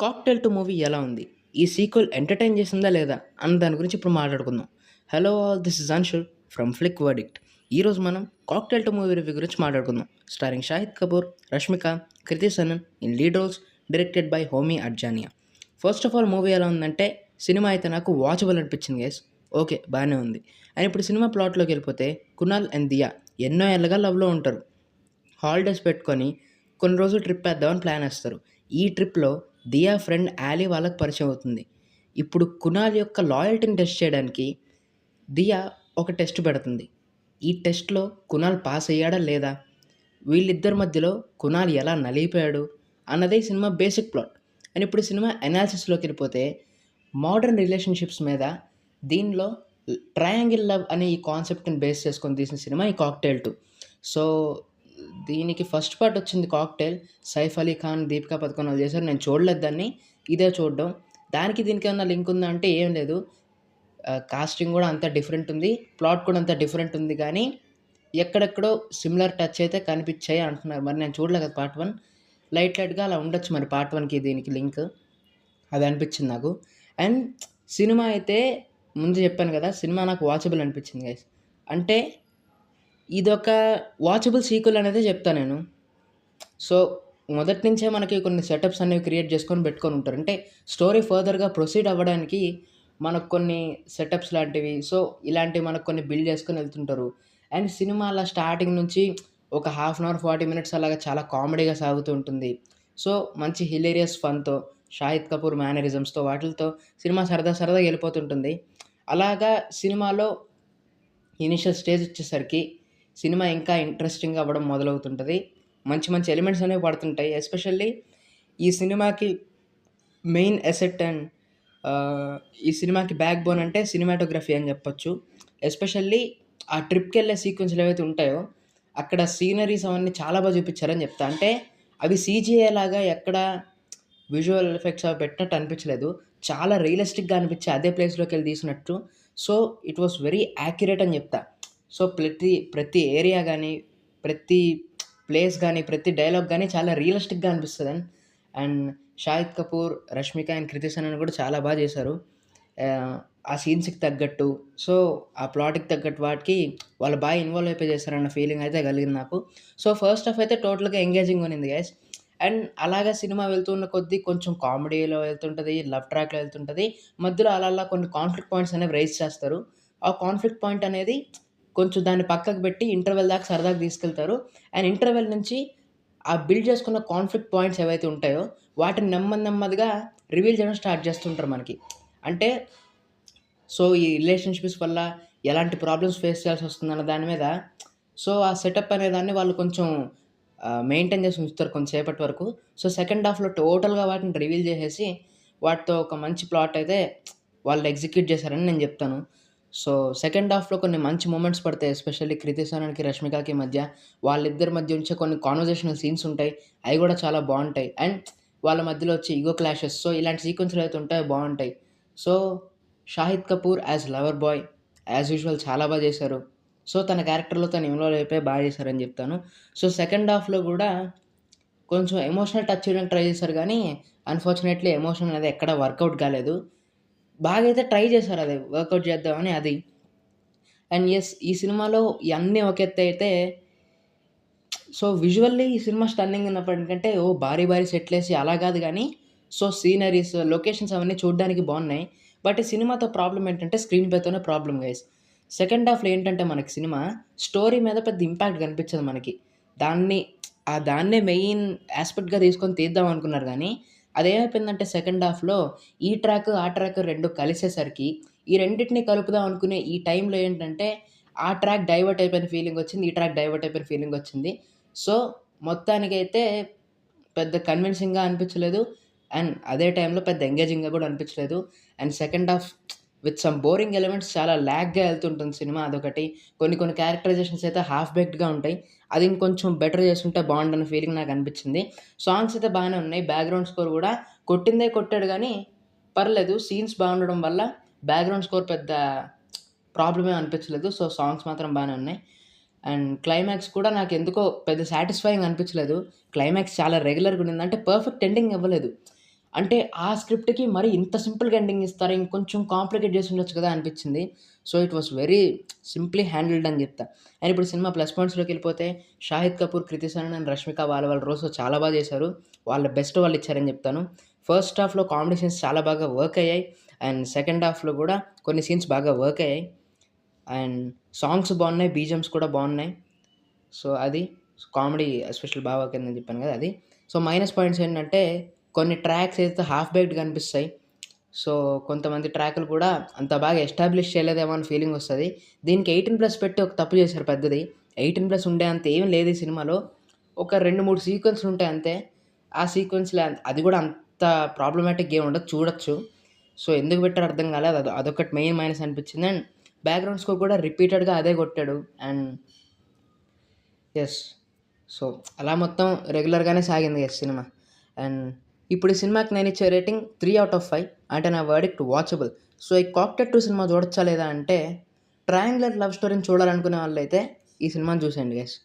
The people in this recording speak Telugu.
'కాక్టెల్ 2' మూవీ ఎలా ఉంది? ఈ సీక్వెల్ ఎంటర్‌టైన్ చేసిందా లేదా? అన్న దాని గురించి ఇప్పుడు మాట్లాడుకుందాం. Hello all this is Anshul from Flick Verdict. ఈరోజు మనం 'కాక్టెల్ 2' మూవీ రివ్యూ గురించి మాట్లాడుకుందాం. Starring Shahid Kapoor, Rashmika, Kriti Sanon in lead roles, directed by Homi Adajania. First of all movie ఎలా ఉందంటే సినిమా అయితే నాకు వాచబుల్ అనిపించింది గైస్. ఓకే బానే ఉంది. అండ్ ఇప్పుడు సినిమా ప్లాట్‌లోకి వెళ్ళిపోతే కునాల్ అండ్ దియా ఎన్నో ఏళ్లుగా లవ్‌లో ఉంటారు. హాలిడేస్ పెట్టుకొని కొన్ని రోజులు ట్రిప్ వేద్దామని ప్లాన్ ఏస్తారు. ఈ ట్రిప్‌లో దియా ఫ్రెండ్ యాలీ వాళ్ళకి పరిచయం అవుతుంది. ఇప్పుడు కునాల్ యొక్క లాయల్టీని టెస్ట్ చేయడానికి దియా ఒక టెస్ట్ పెడుతుంది. ఈ టెస్ట్‌లో కునాల్ పాస్ అయ్యాడా లేదా? వీళ్ళిద్దరి మధ్యలో కునాల్ ఎలా నలిగిపోయాడు? అన్నదే ఈ సినిమా బేసిక్ ప్లాట్. అండ్ ఇప్పుడు సినిమా అనాలిసిస్‌లోకెళ్ళిపోతే మోడర్న్ రిలేషన్‌షిప్స్ మీద దీనిలో ట్రయాంగిల్ లవ్ అనే ఈ కాన్సెప్ట్‌ని బేస్ చేసుకొని తీసిన సినిమా ఈ 'కాక్టెల్ 2'. సో, దీనికి ఫస్ట్ పార్ట్ వచ్చింది 'కాక్టెల్'. సైఫ్ అలీ ఖాన్, దీపికా పదుకొనె వాళ్ళు చేశారు. నేను చూడలేదు దాన్ని. ఇదే చూడడం. దానికి దీనికి ఏమన్నా లింక్ ఉందా అంటే ఏం లేదు. కాస్టింగ్ కూడా అంత డిఫరెంట్ ఉంది. ప్లాట్ కూడా అంత డిఫరెంట్ ఉంది కానీ ఎక్కడెక్కడో సిమిలర్ టచ్ అయితే కనిపించాయి అంటున్నారు. మరి నేను చూడలే కదా పార్ట్ 1. లైట్‌గా అలా ఉండొచ్చు మరి పార్ట్ 1కి దీనికి లింక్. అది అనిపించింది నాకు. అండ్ సినిమా అయితే ముందు చెప్పాను కదా! సినిమా నాకు వాచబుల్ అనిపించింది గైస్. అంటే ఇదొక వాచబుల్ సీక్వెల్ అనేదే చెప్తా నేను. సో, మొదటి నుంచే మనకి కొన్ని సెటప్స్ అనేవి క్రియేట్ చేసుకొని పెట్టుకొనుంటారు. అంటే స్టోరీ ఫర్దర్‌గా ప్రొసీడ్ అవ్వడానికి మనకు కొన్ని సెటప్స్ లాంటివి, సో, ఇలాంటివి మనకు కొన్ని బిల్డ్ చేసుకొని ఎళ్తుంటారు. అండ్ సినిమా అలా స్టార్టింగ్ నుంచి ఒక హాఫ్ అన్ అవర్, 40 మినిట్స్ అలాగా చాలా కామెడీగా సాగుతూ ఉంటుంది. సో, మంచి హిలేరియస్ ఫన్‌తో, షాహిద్ కపూర్ మేనరిజమ్స్‌తో వాటిలతో సినిమా సరదాగా ఎళ్ళిపోతుంటుంది. అలాగా సినిమాలో ఇనీషియల్ స్టేజ్ వచ్చేసరికి సినిమా ఇంకా ఇంట్రెస్టింగ్‌గా అవ్వడం మొదలవుతుంటది. మంచి ఎలిమెంట్స్ అనేవి పడుతుంటాయి. ఎస్పెషల్లీ ఈ సినిమాకి మెయిన్ అసెట్ అండ్ ఈ సినిమాకి బ్యాక్ బోన్ అంటే సినిమాటోగ్రఫీ అని చెప్పొచ్చు. ఎస్పెషల్లీ ఆ ట్రిప్‌కెళ్ళే సీక్వెన్స్‌లు ఏవైతే ఉంటాయో, అక్కడ సీనరీస్ అవన్నీ చాలా చూపించారని చెప్తా. అంటే అవి సీజీఐ లాగా ఎక్కడ విజువల్ ఎఫెక్ట్స్ అవి పెట్టినట్టు అనిపించలేదు. చాలా రియలిస్టిక్‌గా అనిపించి అదే ప్లేస్‌లోకెళ్ళి తీసినట్టు. So, it was very accurate అని చెప్తా. సో, ప్రతి ఏరియా గాని, ప్రతి ప్లేస్ గాని, ప్రతి డైలాగ్ గాని చాలా రియలిస్టిక్‌గా అనిపిస్తదండి. అండ్ షాహిద్ కపూర్, రష్మిక అండ్ కృతి సనన్ కూడా చాలా చేశారు. ఆ సీన్స్‌కి తగ్గట్టు, సో, ఆ ప్లాట్‌కి తగ్గట్టు వాటికి వాళ్ళు ఇన్వాల్వ్ అయిపోయి చేశారన్న ఫీలింగ్ అయితే కలిగింది నాకు. సో, ఫస్ట్ హాఫ్ అయితే టోటల్‌గా ఎంగేజింగ్‌గా ఉన్నింది గైస్. అండ్ అలాగా సినిమా వెళ్తున్న కొద్దీ కొంచెం కామెడీలో వెళ్తుంటది, లవ్ ట్రాక్‌లో వెళ్తుంటది. మధ్యలో అలా కొన్ని కాన్ఫ్లిక్ట్ పాయింట్స్ అనేవి రైజ్ చేస్తారు. ఆ కాన్ఫ్లిక్ట్ పాయింట్ అనేది కొంచెం దాన్ని పక్కకు పెట్టి ఇంటర్వెల్ దాకా సరదాగా తీసుకెళ్తారు. అండ్ ఇంటర్వెల్ నుంచి ఆ బిల్డ్ చేసుకున్న కాన్ఫ్లిక్ట్ పాయింట్స్ ఏవైతే ఉంటాయో, వాటిని నెమ్మదిగా రివీల్ చేయడం స్టార్ట్ చేస్తుంటారు మనకి. అంటే సో, ఈ రిలేషన్‌షిప్స్ వల్ల ఎలాంటి ప్రాబ్లమ్స్ ఫేస్ చేయాల్సొస్తుందన్న దాని మీద సో, ఆ సెటప్ అనేదాన్ని వాళ్ళు కొంచెం మెయింటైన్ చేసి ఉంచుతారు కొంతసేపటి వరకు. సో, సెకండ్ హాఫ్‌లో టోటల్‌గా వాటిని రివీల్ చేసేసి, వాటితో ఒక మంచి ప్లాట్ అయితే వాళ్ళు ఎగ్జిక్యూట్ చేశారని నేను చెప్తాను. సో, సెకండ్ హాఫ్‌లో కొన్ని మంచి మూమెంట్స్ పడతాయి. ఎస్పెషల్లీ కృతి సనన్‌కి, రష్మికకి మధ్య వాళ్ళిద్దరి మధ్య ఉంచే కొన్ని కాన్వర్జేషనల్ సీన్స్ ఉంటాయి. అయి కూడా చాలా బావుంటాయి. అండ్ వాళ్ళ మధ్యలో వచ్చే ఇగో క్లాషెస్, సో, ఇలాంటి సీక్వెన్స్‌లు ఏవైతే ఉంటాయో బావుంటాయి. So, Shahid Kapoor as lover boy as usual చాలా చేశారు. సో, తన క్యారెక్టర్‌లో తను ఇన్వాల్వ్ అయిపోయి చేశారని చెప్తాను. సో, సెకండ్ హాఫ్‌లో గూడా కొంచెం ఎమోషనల్ టచ్ చేయడానికి ట్రై చేశారు గానీ, అన్‌ఫార్చునేట్‌లీ ఎమోషన్ అనేది ఎక్కడ వర్కౌట్ కాలేదు. బాగైతే ట్రై చేశారు అది వర్కౌట్ చేద్దామని అది. అండ్ యెస్, ఈ సినిమాలో ఇయన్నీ ఒక ఎత్తైతే సో, విజువల్లీ ఈ సినిమా స్టన్నింగ్ ఉన్నప్పటికంటే భారీ సెట్లేసి అలా గాదు గానీ, సో, సీనరీస్, లొకేషన్స్ అవన్నీ చూడ్డానికి బావున్నాయి. బట్ ఈ సినిమాతో ప్రాబ్లమ్ ఏంటంటే స్క్రీన్ ప్లేతోనే ప్రాబ్లమ్ గైస్. సెకండ్ హాఫ్‌లో ఏంటంటే మనకి సినిమా స్టోరీ మీద పెద్ద ఇంపాక్ట్ కనిపించదు మనకి. దాన్ని దాన్నే మెయిన్ యాస్పెక్ట్‌గా తీసుకొని తీద్దాం అనుకున్నారు గానీ, అదేమైపోయిందంటే సెకండ్ హాఫ్‌లో ఈ ట్రాక్, ఆ ట్రాక్ 2 కలిసేసరికి ఈ రెండిటిని కలుపుదాం అనుకునే ఈ టైంలో ఏంటంటే, ఆ ట్రాక్ డైవర్ట్ అయిపోయిన ఫీలింగొచ్చింది. ఈ ట్రాక్ డైవర్ట్ అయిపోయిన ఫీలింగొచ్చింది. సో, మొత్తానికైతే పెద్ద కన్విన్సింగ్‌గా అనిపించలేదు. అండ్ అదే టైంలో పెద్ద ఎంగేజింగ్‌గా కూడా అనిపించలేదు. And second half with some boring elements చాలా లాగ్‌గా ఎళ్తుంటుంది సినిమా అదొకటి. కొన్ని క్యారెక్టరైజేషన్స్ అయితే హాఫ్ బేక్డ్‌గా ఉంటాయి. అది ఇంకొంచెం బెటర్ చేసుంటే బావుండన్న ఫీలింగ్ నాకనిపించింది. సాంగ్స్ అయితే బానే ఉన్నాయి. బ్యాక్‌గ్రౌండ్ స్కోర్ కూడా కొట్టిందే కొట్టాడు గానీ పర్లేదు. సీన్స్ బావుండడం వల్ల బ్యాక్‌గ్రౌండ్ స్కోర్ పెద్ద ప్రాబ్లమ్ ఏమి అనిపించలేదు. సో, సాంగ్స్ మాత్రం బానే ఉన్నాయి. అండ్ క్లైమాక్స్ కూడా నాకెందుకో పెద్ద సాటిస్ఫైయింగ్ అనిపించలేదు. క్లైమాక్స్ చాలా రెగ్యులర్‌గా ఉండింది. అంటే పర్ఫెక్ట్ ఎండింగ్ ఇవ్వలేదు. అంటే ఆ స్క్రిప్ట్‌కి మరి ఇంత సింపుల్‌గా ఎండింగ్ ఇస్తారా? ఇంకొంచెం కాంప్లికేట్ చేసి ఉండొచ్చు కదా అనిపించింది. So, it was very simply handled అని చెప్తా. అండ్ ఇప్పుడు సినిమా ప్లస్ పాయింట్స్‌లోకెళ్ళిపోతే 'షాహిద్ కపూర్, కృతి సనన్ అండ్ రష్మిక వాళ్ళ రోల్స్‌లో చాలా బాగా చేశారు. వాళ్ళ బెస్ట్ వాళ్ళు ఇచ్చారని చెప్తాను. ఫస్ట్ హాఫ్‌లో కామెడీ సీన్స్ చాలా బాగా వర్క్ అయ్యాయి. అండ్ సెకండ్ హాఫ్‌లో కూడా కొన్ని సీన్స్ బాగా వర్క్ అయ్యాయి. అండ్ సాంగ్స్ బాగున్నాయి. బీజీఎమ్స్ కూడా బాగున్నాయి. సో, అది కామెడీ ఎస్పెషల్లీ బాగా వర్క్ అయిందని చెప్పాను కదా! అది. సో, మైనస్ పాయింట్స్ ఏంటంటే కొన్ని ట్రాక్స్ అయితే హాఫ్ బేక్డ్‌గా అనిపిస్తాయి. సో, కొంతమంది ట్రాకులు కూడా అంత బాగా ఎస్టాబ్లిష్ చేయలేదేమో అని ఫీలింగ్ వస్తది. దీనికి 18+ పెట్టి ఒక తప్పు చేశారు పెద్దది. 18+ ఉండే అంత ఏం లేదు ఈ సినిమాలో. ఒక 2, 3 సీక్వెన్స్‌లు ఉంటాయి అంతే. ఆ సీక్వెన్స్‌లే అది కూడా అంత ప్రాబ్లమాటిక్‌గా ఏమి ఉండదు చూడొచ్చు. సో, ఎందుకు పెట్టారో అర్థం కాలేదు. అదొకటి మెయిన్ మైనస్ అనిపించింది. అండ్ బ్యాక్‌గ్రౌండ్ స్కోర్ కూడా రిపీటెడ్‌గా అదే కొట్టాడు. And yes. సో, అలా మొత్తం రెగ్యులర్‌గానే సాగింది యెస్ సినిమా. అండ్ ఇప్పుడు ఈ సినిమాకి నేనిచ్చే రేటింగ్ 3/5 అంటే నా వర్డిక్ట్ వాచబుల్. సో, ఈ 'కాక్టెల్ 2' సినిమా చూడొచ్చా లేదా అంటే, ట్రయాంగులర్ లవ్ స్టోరీని చూడాలనుకునే వాళ్ళైతే ఈ సినిమాని చూసేయండి గైస్.